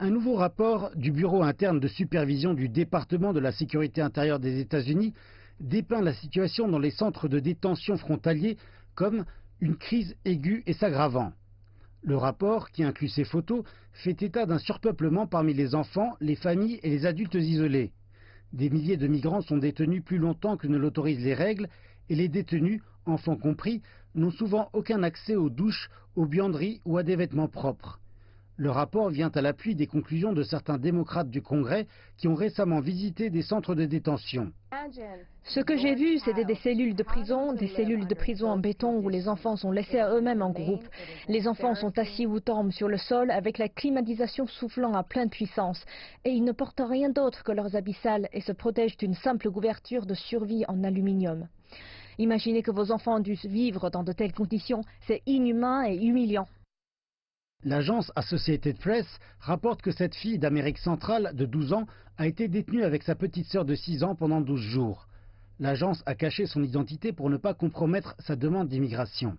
Un nouveau rapport du Bureau interne de supervision du département de la sécurité intérieure des États-Unis dépeint la situation dans les centres de détention frontaliers comme une crise aiguë et s'aggravant. Le rapport, qui inclut ces photos, fait état d'un surpeuplement parmi les enfants, les familles et les adultes isolés. Des milliers de migrants sont détenus plus longtemps que ne l'autorisent les règles et les détenus, enfants compris, n'ont souvent aucun accès aux douches, aux buanderies ou à des vêtements propres. Le rapport vient à l'appui des conclusions de certains démocrates du Congrès qui ont récemment visité des centres de détention. Ce que j'ai vu, c'était des cellules de prison en béton où les enfants sont laissés à eux-mêmes en groupe. Les enfants sont assis ou tombent sur le sol avec la climatisation soufflant à pleine puissance. Et ils ne portent rien d'autre que leurs habits sales et se protègent d'une simple couverture de survie en aluminium. Imaginez que vos enfants dussent vivre dans de telles conditions, c'est inhumain et humiliant. L'agence Associated Press rapporte que cette fille d'Amérique centrale de 12 ans a été détenue avec sa petite sœur de 6 ans pendant 12 jours. L'agence a caché son identité pour ne pas compromettre sa demande d'immigration.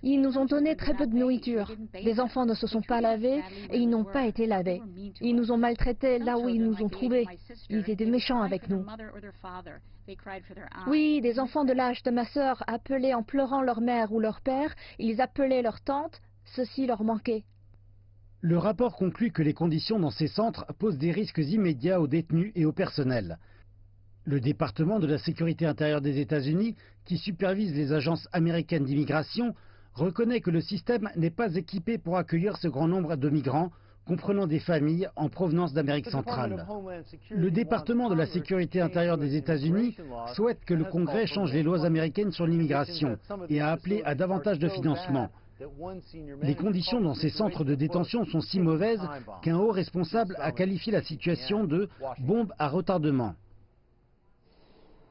Ils nous ont donné très peu de nourriture. Les enfants ne se sont pas lavés et ils n'ont pas été lavés. Ils nous ont maltraités là où ils nous ont trouvés. Ils étaient méchants avec nous. Oui, des enfants de l'âge de ma sœur appelaient en pleurant leur mère ou leur père. Ils appelaient leur tante. Ceci leur manquait. Le rapport conclut que les conditions dans ces centres posent des risques immédiats aux détenus et au personnel. Le département de la sécurité intérieure des États-Unis, qui supervise les agences américaines d'immigration, reconnaît que le système n'est pas équipé pour accueillir ce grand nombre de migrants, comprenant des familles en provenance d'Amérique centrale. Le département de la sécurité intérieure des États-Unis souhaite que le Congrès change les lois américaines sur l'immigration et a appelé à davantage de financement. Les conditions dans ces centres de détention sont si mauvaises qu'un haut responsable a qualifié la situation de bombe à retardement.